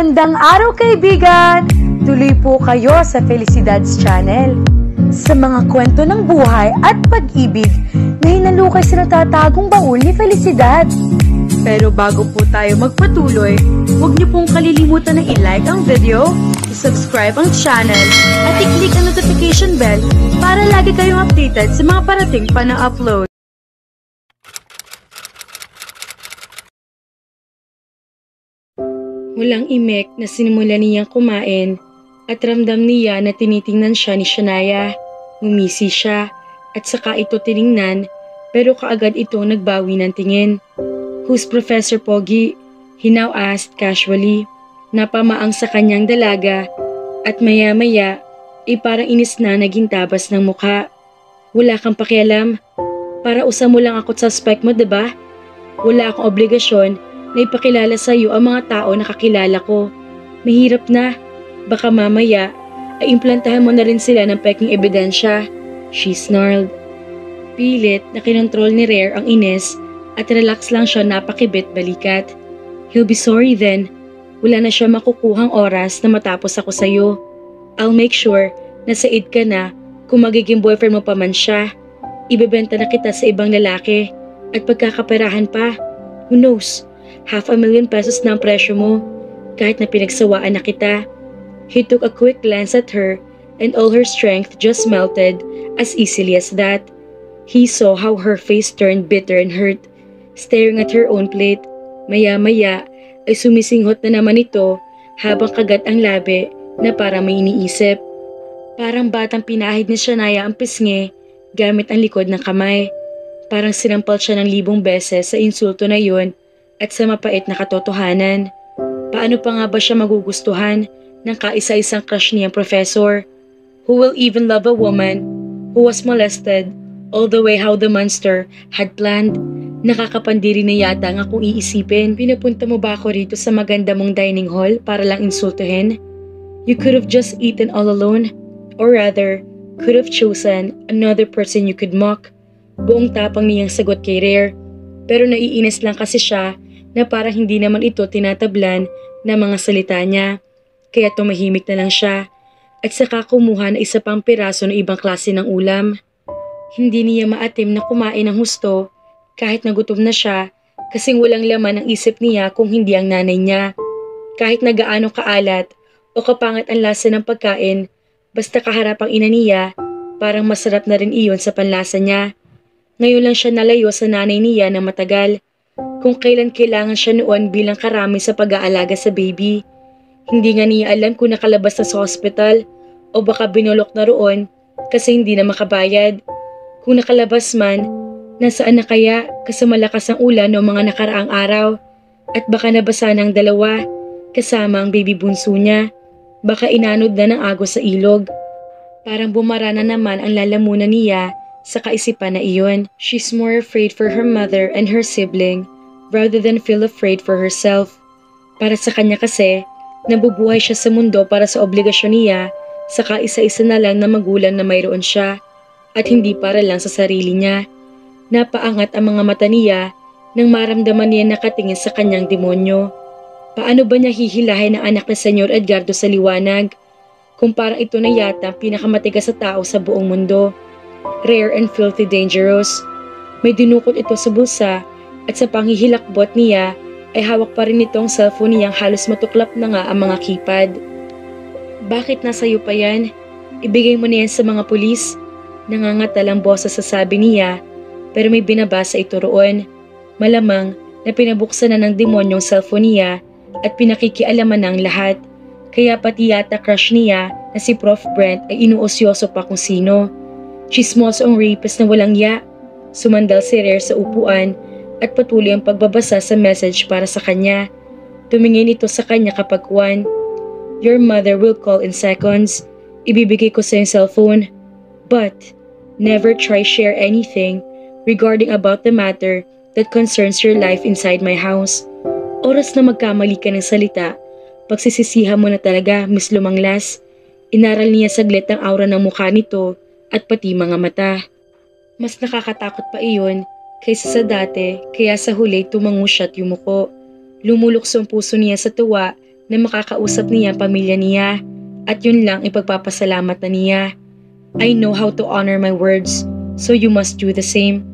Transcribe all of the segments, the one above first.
Magandang araw kaibigan! Tuloy po kayo sa Felicidad's Channel. Sa mga kwento ng buhay at pag-ibig na hinalukay sa natatagong baul ni Felicidad. Pero bago po tayo magpatuloy, huwag niyo pong kalilimutan na i-like ang video, i-subscribe ang channel, at i-click ang notification bell para lagi kayong updated sa mga parating pa na upload. Walang imek na sinimula niyang kumain at ramdam niya na tinitingnan siya ni Shania. Ngumisi siya at saka ito tiningnan pero kaagad ito nagbawi ng tingin. "Who's Professor Pogi?" he now asked casually. Napamaang sa kanyang dalaga at maya-maya parang inis na naging tabas ng mukha. "Wala kang pakialam. Para usa mo lang ako sa suspect mo, diba? Wala akong obligasyon na ipakilala sa iyo ang mga tao na kakilala ko. Mahirap na. Baka mamaya ay implantahan mo na rin sila ng peking ebidensya," she snarled. Pilit na kinontrol ni Rare ang inis at relax lang siya napakibit balikat. "He'll be sorry then. Wala na siya makukuhang oras na matapos ako sa iyo. I'll make sure na said ka na kung magiging boyfriend mo pa man siya. Ibebenta na kita sa ibang lalaki at pagkakaperahan pa. Who knows? ₱500,000 na ang presyo mo, kahit na pinagsawaan na kita." He took a quick glance at her and all her strength just melted as easily as that. He saw how her face turned bitter and hurt, staring at her own plate. Maya-maya ay sumisinghot na naman ito habang kagat ang labi na parang may iniisip. Parang batang pinahid ni Shania ang pisngi gamit ang likod ng kamay. Parang sinampal siya ng 1,000 beses sa insulto na yun at sa mapait na katotohanan. Paano pa nga ba siya magugustuhan ng kaisa-isang crush niyang professor? Who will even love a woman who was molested all the way how the monster had planned? Nakakapandiri na yata nga kung iisipin. Pinapunta mo ba ako rito sa maganda mong dining hall para lang insultuhin? You could have just eaten all alone. Or rather, could have chosen another person you could mock. Buong tapang niyang sagot kay Rare. Pero naiinis lang kasi siya na parang hindi naman ito tinatablan ng mga salita niya. Kaya tumahimik na lang siya at saka kumuha na isa pang piraso ng ibang klase ng ulam. Hindi niya maatim na kumain ng husto kahit nagutom na siya kasing walang laman ang isip niya kung hindi ang nanay niya. Kahit na gaano kaalat o kapangat ang lasa ng pagkain, basta kaharap ang ina niya, parang masarap na rin iyon sa panlasa niya. Ngayon lang siya nalayo sa nanay niya na matagal. Kung kailan kailangan siya noon bilang karami sa pag-aalaga sa baby. Hindi nga niya alam kung nakalabas na sa hospital o baka binulok na roon kasi hindi na makabayad. Kung nakalabas man, nasaan na kaya kasi malakas ang ulan noong mga nakaraang araw at baka nabasa ng dalawa kasama ang baby bunso niya. Baka inanod na ng agos sa ilog. Parang bumara na naman ang lalamunan niya sa kaisipan na iyon. She's more afraid for her mother and her sibling rather than feel afraid for herself. Para sa kanya kasi, nabubuhay siya sa mundo para sa obligasyon niya sa kaisa-isa na lang na magulang na mayroon siya at hindi para lang sa sarili niya. Napaangat ang mga mata niya nang maramdaman niya nakatingin sa kanyang demonyo. Paano ba niya hihilahin ang anak ni Senyor Edgardo sa liwanag? Kung parang ito na yata ang pinakamatigas sa tao sa buong mundo. Rare and filthy dangerous. May dinukot ito sa bulsa at sa panghihilakbot niya ay hawak pa rin itong cellphone niyang halos matuklap na nga ang mga keypad. "Bakit nasa iyo pa yan? Ibigay mo na yan sa mga pulis." Nangangatalang boses sasabi niya pero may binabasa ito roon. Malamang na pinabuksan na ng demonyong cellphone niya at pinakikialaman ng lahat. Kaya pati yata crush niya na si Prof. Brent ay inuosyoso pa kung sino. Chismoso ang rapist na walang ya. Sumandal si Rare sa upuan at patuloy ang pagbabasa sa message para sa kanya. Tumingin ito sa kanya kapag Juan. "Your mother will call in seconds. Ibibigay ko sa yung cellphone. But never try share anything regarding about the matter that concerns your life inside my house. Oras na magkamali ka ng salita, pagsisisihan mo na talaga, Miss Lumanglas." Inaral niya saglit ang aura ng mukha nito at pati mga mata. Mas nakakatakot pa iyon kaysa sa dati, kaya sa huli tumango siya at yumuko. Lumulukso ang puso niya sa tuwa na makakausap niya ang pamilya niya at yun lang ipagpapasalamat na niya. I know how to honor my words, so you must do the same.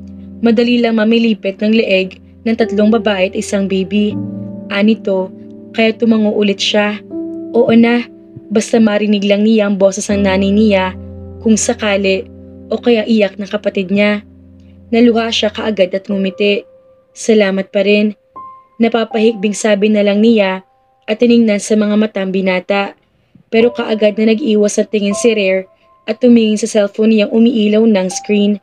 Madali lang mamilipit ng leeg ng 3 babae at 1 baby. Anito, kaya tumango ulit siya. Oo na, basta marinig lang niya ang boses ng nanay niya kung sakali o kaya iyak ng kapatid niya. Naluha siya kaagad at ngumiti. Salamat pa rin. Napapahikbing sabi na lang niya at tiningnan sa mga matang binata. Pero kaagad na nag-iwas ang tingin si Rare at tumingin sa cellphone niyang umiilaw ng screen.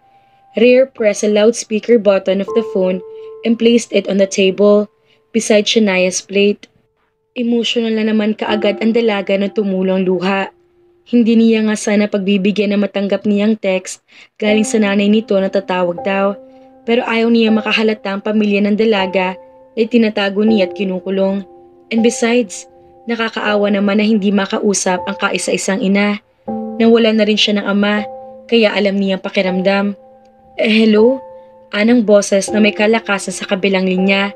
Rare pressed a loudspeaker button of the phone and placed it on the table beside Shania's plate. Emotional na naman kaagad ang dalaga na tumulong luha. Hindi niya nga sana pagbibigyan na matanggap niyang text galing sa nanay nito na tatawag daw. Pero ayaw niya makahalata ang pamilya ng dalaga na itinatago niya at kinukulong. And besides, nakakaawa naman na hindi makausap ang kaisa-isang ina. Nawala na rin siya ng ama, kaya alam niyang pakiramdam. Hello? Anang boses na may kalakasan sa kabilang linya.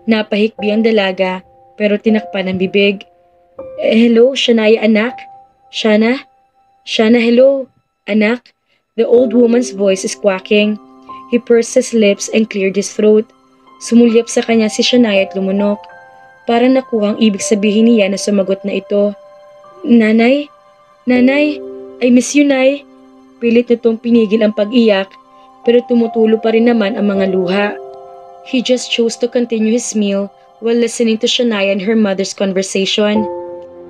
Napahikbi ang dalaga pero tinakpan ang bibig. Hello, Shania anak? Shana? Shana, hello? Anak? The old woman's voice is quacking. He pursed his lips and cleared his throat. Sumulyap sa kanya si Shania at lumunok. Para nakuha ang ibig sabihin niya na sumagot na ito. Nanay? Nanay? I miss you, Nay. Pilit nitong pinigil ang pag-iyak pero tumutulo pa rin naman ang mga luha. He just chose to continue his meal while listening to Shania and her mother's conversation.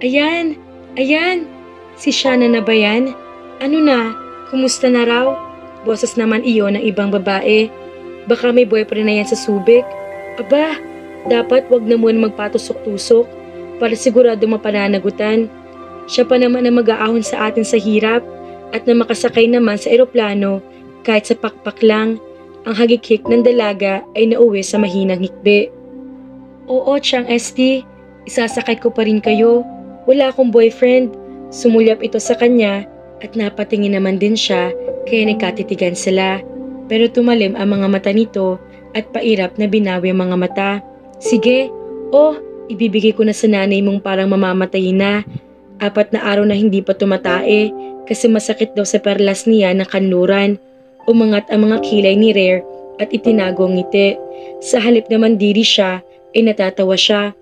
Ayan! Ayan! Si Shana na ba yan? Ano na? Kumusta na raw? Boses naman iyon ng ibang babae. Baka may boyfriend na yan sa Subic. Aba, dapat wag na muna magpatusok-tusok para sigurado mapananagutan. Siya pa naman ang mag-aahon sa atin sa hirap at na makasakay naman sa eroplano kahit sa pakpak lang. Ang hagik-hik ng dalaga ay nauwi sa mahinang hikbi. Oo, Chang ST, isasakay ko pa rin kayo. Wala akong boyfriend. Sumulyap ito sa kanya at napatingin naman din siya kaya nagkatitigan sila. Pero tumalim ang mga mata nito at pairap na binawi ang mga mata. Sige, ibibigay ko na sa nanay mong parang mamamatay na. 4 na araw na hindi pa tumatae kasi masakit daw sa perlas niya ng kanluran. Umangat ang mga kilay ni Rare at itinago ang ngiti. Sa halip na mandiri siya, ay natatawa siya.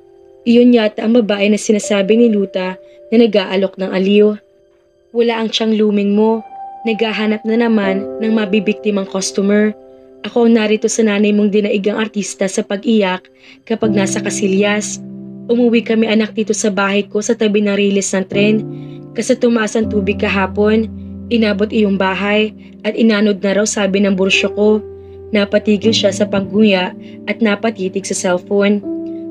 Iyon yata ang babae na sinasabi ni Luta na nag-aalok ng aliw. Wala ang tiyang luming mo. Naghahanap na naman ng mabibiktimang customer. Ako ang narito sa nanay mong dinaigang artista sa pag-iyak kapag nasa Casillas. Umuwi kami anak dito sa bahay ko sa tabi ng rilis ng tren. Kasi tumaas ang tubig kahapon. Inabot iyong bahay at inanod na raw sabi ng bursyo ko. Napatigil siya sa pangguya at napatitig sa cellphone.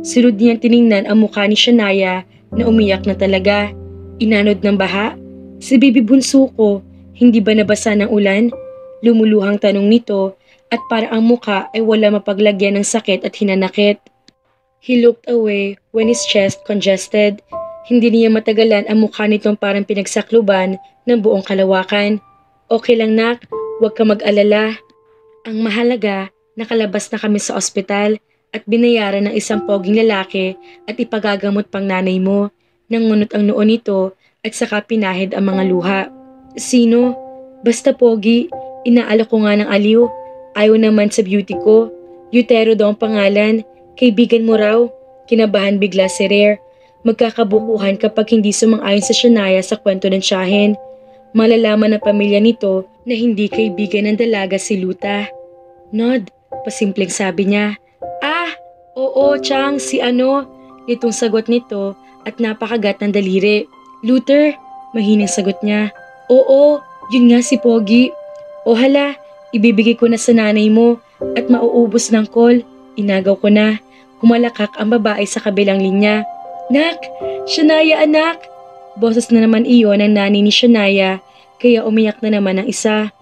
Sunod niyang tiningnan ang mukha ni Shania na umiyak na talaga. Inanod ng baha? Si Bibi bunso ko, hindi ba nabasa ng ulan? Lumuluhang tanong nito at para ang mukha ay wala mapaglagyan ng sakit at hinanakit. He looked away when his chest congested. Hindi niya matagalan ang mukha nitong parang pinagsakluban ng buong kalawakan. Okay lang nak, huwag ka mag-alala. Ang mahalaga, nakalabas na kami sa ospital at binayaran ng isang poging lalaki at ipagagamot pang nanay mo. Nangunot ang noo nito at saka pinahid ang mga luha. Sino? Basta pogi, inaalok ko nga ng aliw. Ayaw naman sa beauty ko. Yutero daw ang pangalan. Kaibigan mo raw. Kinabahan bigla si Rare. Magkakabukuhan kapag hindi sumang-ayon sa Shania sa kwento ng tiyahin. Malalaman ng pamilya nito na hindi kaibigan ng dalaga si Luta. Nod, pasimpleng sabi niya. Oo, Chang, si ano? Itong sagot nito at napakagat ng daliri. Luther, mahinang sagot niya. Oo, yun nga si Pogi. O hala, ibibigay ko na sa nanay mo at mauubos ng call. Inagaw ko na. Humalakak ang babae sa kabilang linya. Nak, Shania anak! Boses na naman iyon ng nanay ni Shania kaya umiyak na naman ang isa.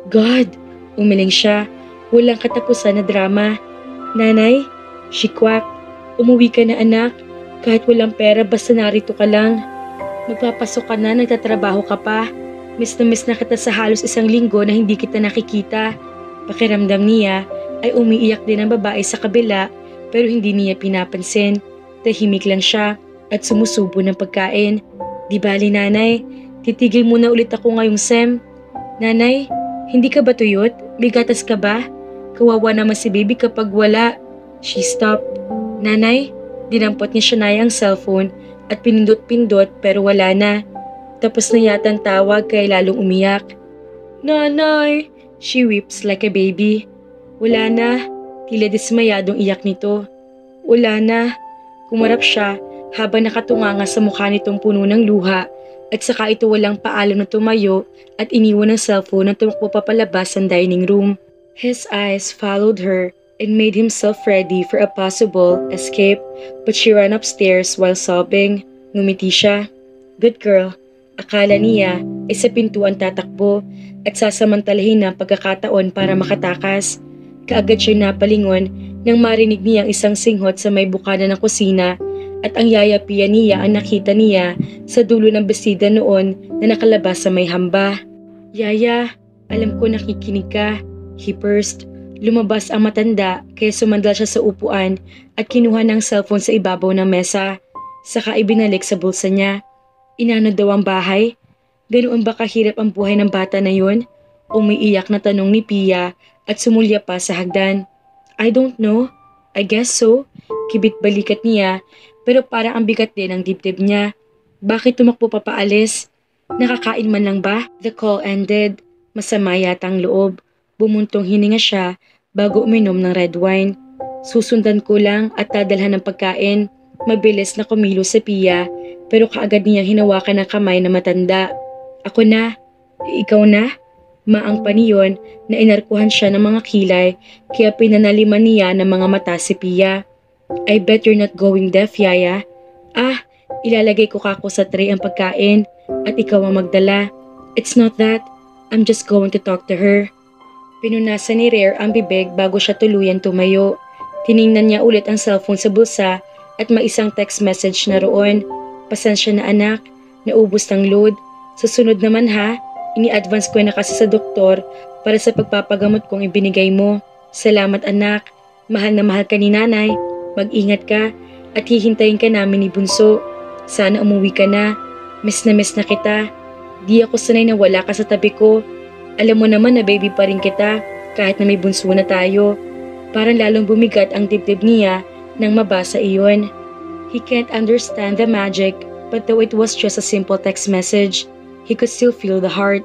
God, umiling siya. Walang katapusan na drama. Nanay, she quacked. Umuwi ka na anak. Kahit walang pera basta narito ka lang. Magpapasok ka na, nagtatrabaho ka pa. Miss na kita sa halos 1 linggo na hindi kita nakikita. Pakiramdam niya ay umiiyak din ang babae sa kabila pero hindi niya pinapansin. Tahimik lang siya. at sumusubo ng pagkain. Di bali nanay, titigil muna ulit ako ngayong sem. Nanay, hindi ka ba tuyot? May gatas ka ba? Kawawa naman si baby kapag wala. She stopped. Nanay, dinampot ni Shania ang cellphone at pinindot-pindot pero wala na. Tapos na yata ang tawag kaya lalong umiyak. Nanay! She weeps like a baby. Wala na. Tila dismayadong iyak nito. Wala na. Kumarap siya habang nakatunganga sa mukha nitong puno ng luha at saka ito walang paalam na tumayo at iniwan ng cellphone na tumakbo papalabas ng dining room. His eyes followed her and made himself ready for a possible escape but she ran upstairs while sobbing. Ngumiti siya. Good girl. Akala niya ay sa pintuan tatakbo at sasamantalahin ang pagkakataon para makatakas. Kaagad siya napalingon nang marinig niya ang isang singhot sa may bukana ng kusina at ang yayapian niya ang nakita niya sa dulo ng besida noon na nakalabas sa may hamba. Yaya, alam ko nakikinig ka. He pursed. Lumabas ang matanda kaya sumandal siya sa upuan at kinuha ng cellphone sa ibabaw ng mesa. Saka ibinalik sa bulsa niya. Inano daw ang bahay? Ganoon ba kahirap ang buhay ng bata na yun? Umiiyak na tanong ni Pia at sumulya pa sa hagdan. I don't know. I guess so. Kibit balikat niya pero parang ang bigat din ang dibdib niya. Bakit tumakbo pa paalis? Nakakain man lang ba? The call ended. Masama yata ang loob. Bumuntong hininga siya bago uminom ng red wine. Susundan ko lang at dadalhan ng pagkain. Mabilis na kumilos sa Pia pero kaagad niya hinawakan ng kamay na matanda. Ako na. Ikaw na? Maang pa niyon na inarkuhan siya ng mga kilay kaya pinanaliman niya ng mga mata si Pia. I bet you're not going deaf, Yaya. Ah, ilalagay ko kako sa tray ang pagkain at ikaw ang magdala. It's not that. I'm just going to talk to her. Pinunasan ni Rare ang bibig bago siya tuluyan tumayo. Tiningnan niya ulit ang cellphone sa bulsa at may isang text message na roon. Pasensya na anak, naubos ng load. Sa sunod naman ha, ini-advance ko na kasi sa doktor para sa pagpapagamot kong ibinigay mo. Salamat anak, mahal na mahal ka ni nanay. Mag-ingat ka at hihintayin ka namin ni Bunso. Sana umuwi ka na. Miss na kita. Di ako sanay na wala ka sa tabi ko. Alam mo naman na baby pa rin kita kahit na may bunso na tayo. Parang lalong bumigat ang dibdib niya nang mabasa iyon. He can't understand the magic but though it was just a simple text message, he could still feel the heart.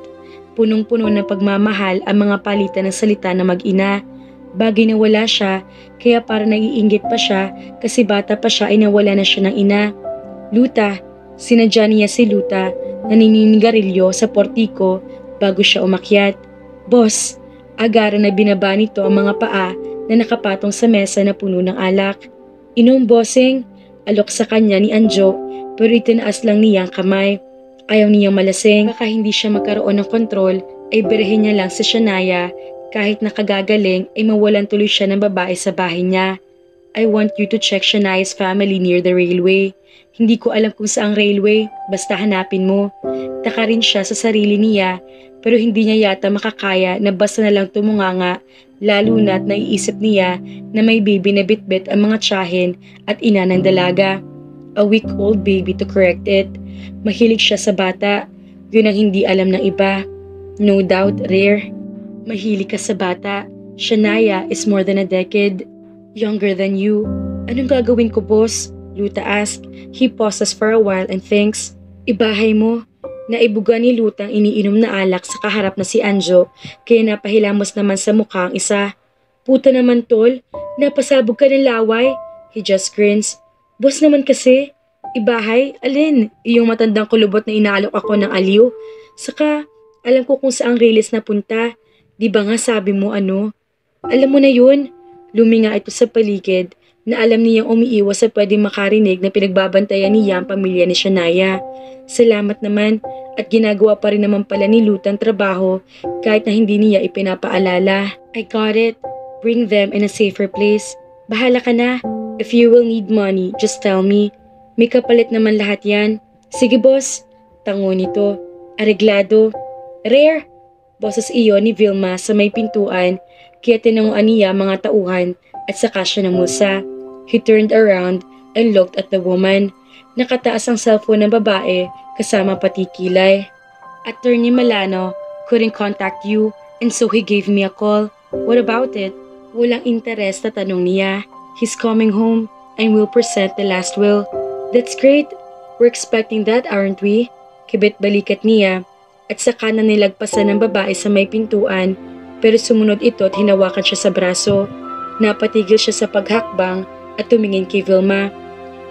Punong-puno ng pagmamahal ang mga palitan ng salita ng mag-ina. Bagay na wala siya kaya para naiinggit pa siya kasi bata pa siya ay nawala na siya ng ina. Luta, sinadya niya si Luta na nininigarilyo sa portiko bago siya umakyat. Boss, agara na binaba nito ang mga paa na nakapatong sa mesa na puno ng alak. Inom bossing, alok sa kanya ni Anjo pero itinaas lang niya ang kamay. Ayaw niyang malasing. Baka hindi siya magkaroon ng kontrol ay birehin niya lang si Shania kahit nakagagaling ay mawalan tuloy siya ng babae sa bahay niya. I want you to check Shania's family near the railway. Hindi ko alam kung saang railway, basta hanapin mo. Taka rin siya sa sarili niya pero hindi niya yata makakaya na basta na lang tumunganga lalo na't naiisip niya na may baby na bitbit ang mga tiyahin at ina ng dalaga. A week-old baby to correct it. Mahilig siya sa bata. Yun ang hindi alam ng iba. No doubt, Rare. Mahilig ka sa bata. Shania is more than a decade younger than you. Anong gagawin ko, boss? Luta asked. He pauses for a while and thinks. Ibahay mo. Naibuga ni Luta ang iniinom na alak sa kaharap na si Anjo kaya napahilamos naman sa mukha ang isa. Puta naman tol, napasabog ka ng laway. He just grins. Boss naman kasi. Ibahay? Alin? Iyong matandang kulubot na inaalok ako ng aliw? Saka, alam ko kung saang release na punta. Di ba nga sabi mo ano? Alam mo na yun? Luminga ito sa paligid na alam niyang umiiwas sa pwedeng makarinig na pinagbabantayan niya ang pamilya ni Shania. Salamat naman at ginagawa pa rin naman pala ni Luta ang trabaho kahit na hindi niya ipinapaalala. I got it. Bring them in a safer place. Bahala ka na. If you will need money, just tell me. May kapalit naman lahat yan. Sige boss. Tango nito. Areglado. Rare. Boses iyon ni Vilma sa may pintuan kaya tinanguan niya mga tauhan at saka siya namusa. He turned around and looked at the woman. Nakataas ang cellphone ng babae kasama pati kilay. Attorney Malano couldn't contact you and so he gave me a call. What about it? Walang interes na tanong niya. He's coming home and will present the last will. That's great. We're expecting that, aren't we? Kibit-balikat niya at saka na nilagpasan ng babae sa may pintuan pero sumunod ito at hinawakan siya sa braso. Napatigil siya sa paghakbang at tumingin kay Vilma.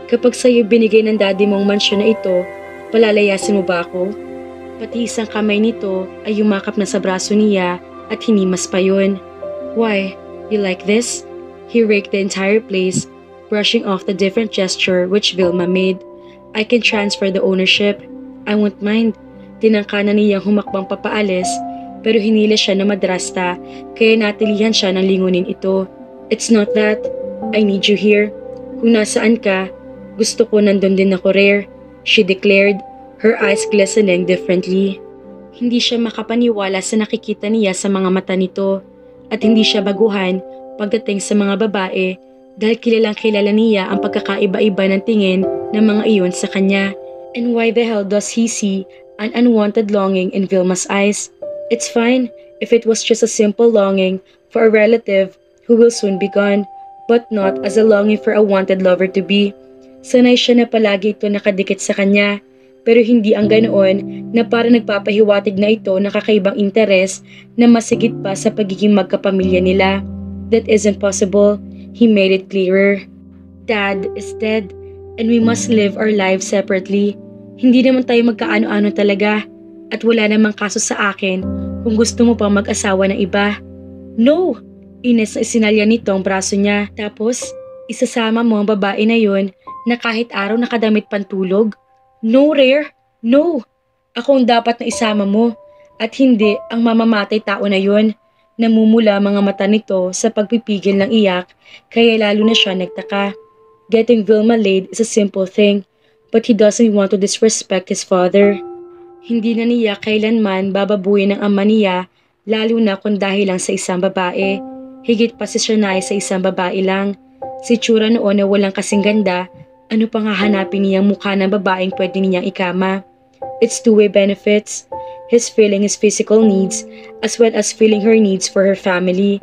Kapag sa'yo binigay ng daddy mong mansyon na ito, palalayasin mo ba ako? Pati isang kamay nito ay yumakap na sa braso niya at hinimas pa yun. Why? You like this? He raked the entire place, brushing off the different gesture which Vilma made. I can transfer the ownership. I won't mind. Tinangka na niyang humakbang papaalis pero hinila siya na madrasta kaya natilihan siya ng lingunin ito. It's not that. I need you here. Kung nasaan ka, gusto ko nandun din ako, Rare, she declared, her eyes glistening differently. Hindi siya makapaniwala sa nakikita niya sa mga mata nito at hindi siya baguhan pagdating sa mga babae dahil kilalang kilala niya ang pagkakaiba-iba ng tingin ng mga iyon sa kanya. And why the hell does he see an unwanted longing in Vilma's eyes? It's fine if it was just a simple longing for a relative who will soon be gone, but not as a longing for a wanted lover to be. Sanay siya na palagi ito nakadikit sa kanya, pero hindi ang ganoon na para nagpapahiwatig na ito na kakaibang interes na masigit pa sa pagiging magkapamilya nila. That isn't possible, he made it clearer. Dad is dead, and we must live our lives separately. Hindi naman tayo magkaano-ano talaga, at wala namang kaso sa akin kung gusto mo pang mag-asawa ng iba. No! Ines na isinalya nito ang braso niya. Tapos, isasama mo ang babae na yon na kahit araw nakadamit pantulog? No, Rare. No. Ako ang dapat na isama mo. At hindi ang mamamatay tao na yon. Namumula mga mata nito sa pagpipigil ng iyak kaya lalo na siya nagtaka. Getting Vilma laid is a simple thing, but he doesn't want to disrespect his father. Hindi na niya kailanman bababuyin ng ama niya lalo na kung dahil lang sa isang babae. Higit pa si Shania sa isang babae lang. Si Chura noon na walang kasing ganda, ano pang hahanapin niyang mukha ng babaeng pwede niyang ikama? It's two-way benefits. His feeling his physical needs as well as feeling her needs for her family.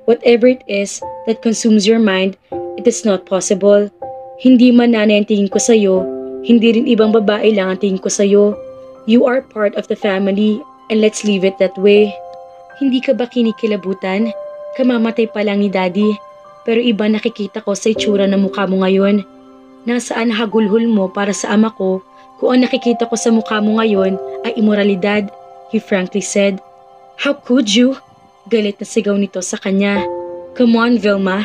Whatever it is that consumes your mind, it is not possible. Hindi man nanay ang tingin ko sa'yo, hindi rin ibang babae lang ang tingin ko sa'yo. You are part of the family and let's leave it that way. Hindi ka ba kinikilabutan? Kamamatay pa lang ni Daddy, pero iba nakikita ko sa itsura ng mukha mo ngayon. Nasaan hagulhol mo para sa ama ko kung ang nakikita ko sa mukha mo ngayon ay imoralidad, he frankly said. How could you? Galit na sigaw nito sa kanya. Come on, Vilma.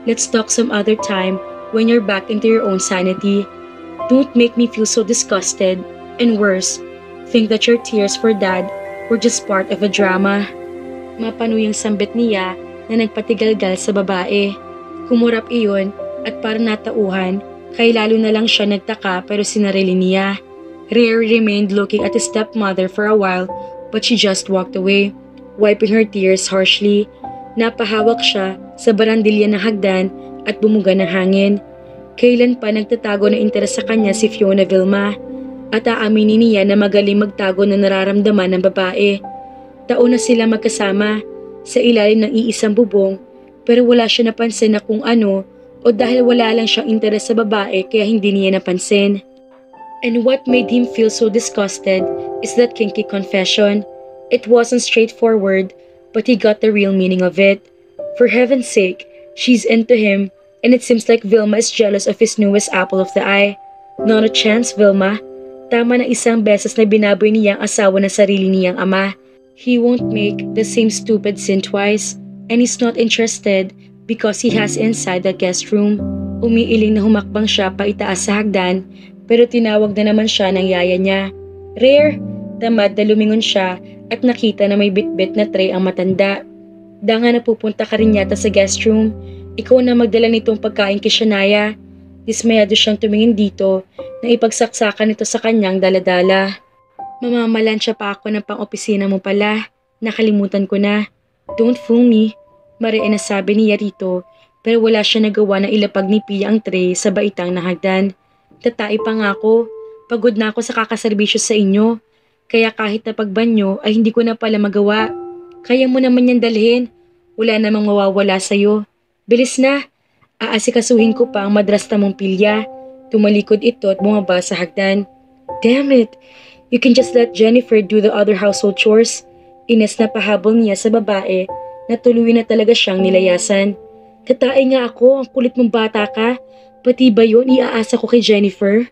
Let's talk some other time when you're back into your own sanity. Don't make me feel so disgusted, and worse, think that your tears for Dad were just part of a drama. Mapanuyang sambit niya na nagpatigalgal sa babae. Kumurap iyon at para natauhan, kay lalo na lang siya nagtaka pero sinarili niya. Rare remained looking at his stepmother for a while but she just walked away, wiping her tears harshly. Napahawak siya sa barandilya ng hagdan at bumuga ng hangin. Kailan pa nagtatago ng interes sa kanya si Fiona Vilma at aaminin niya na magaling magtago ng nararamdaman ng babae. Taon na sila magkasama sa ilalim ng iisang bubong pero wala siya napansin na kung ano o dahil wala lang siyang interes sa babae kaya hindi niya napansin. And what made him feel so disgusted is that kinky confession. It wasn't straightforward but he got the real meaning of it. For heaven's sake, she's into him and it seems like Vilma is jealous of his newest apple of the eye. Not a chance, Vilma. Tama na isang beses na binaboy niya ang asawa ng sarili niyang ama. He won't make the same stupid sin twice, and he's not interested because he has inside the guest room. Umiiling na humakbang siya pa itaas sa hagdan, pero tinawag na naman siya ng yaya niya. Rare! Tamad na lumingon siya at nakita na may bitbit na tray ang matanda. Danga na pupunta ka rin yata sa guest room. Ikaw na magdala nitong pagkain kay Shania. Dismayado siyang tumingin dito na ipagsaksakan ito sa kanyang daladala. Mamamalansya pa ako ng pang-opisina mo pala. Nakalimutan ko na. Don't fool me. Mariin na sabi niya rito pero wala siya nagawa na ilapag ni Pia ang tray sa baitang na hagdan. Tatai pa nga ako. Pagod na ako sa kakaserbisyo sa inyo. Kaya kahit na pagbanyo ay hindi ko na pala magawa. Kaya mo naman yan dalhin. Wala namang mawawala sa'yo. Bilis na. Aasikasuhin ko pa ang madrasta mong pilya. Tumalikod ito at bumaba sa hagdan. Damn it! You can just let Jennifer do the other household chores. Ines na pahabol niya sa babae na tuluyan na talaga siyang nilayasan. Tatay nga ako, ang kulit mong bata ka. Pati ba yun iaasa ko kay Jennifer?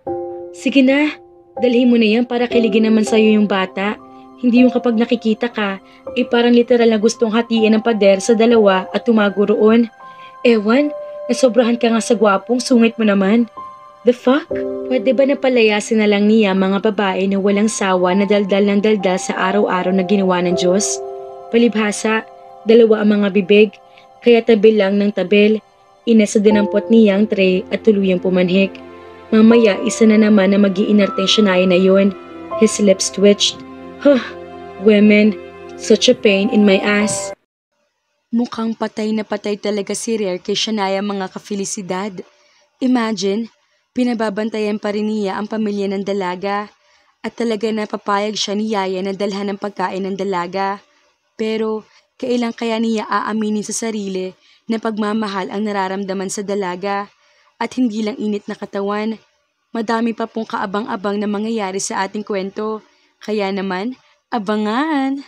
Sige na, dalhin mo na yan para kiligin naman sa'yo yung bata. Hindi yung kapag nakikita ka, parang literal na gustong hatiin ng pader sa dalawa at tumago roon. Ewan, nasobrahan ka nga sa gwapong, sungit mo naman. The fuck? Pwede ba napalayasin na lang niya mga babae na walang sawa na daldal ng daldal sa araw-araw na ginawa ng Diyos? Palibhasa, dalawa ang mga bibig, kaya tabil lang ng tabil. Inasa dinampot niya ang tray at tuluyang pumanhik. Mamaya isa na naman na mag-iinarte siya na yun. His lips twitched. Huh, women, such a pain in my ass. Mukhang patay na patay talaga si Rare kay Shania mga kafelisidad. Imagine, pinababantayan pa rin niya ang pamilya ng dalaga at talaga napapayag siya ni Yaya na dalhan ng pagkain ng dalaga. Pero kailan kaya niya aaminin sa sarili na pagmamahal ang nararamdaman sa dalaga at hindi lang init na katawan. Madami pa pong kaabang-abang na mangyayari sa ating kwento. Kaya naman, abangan!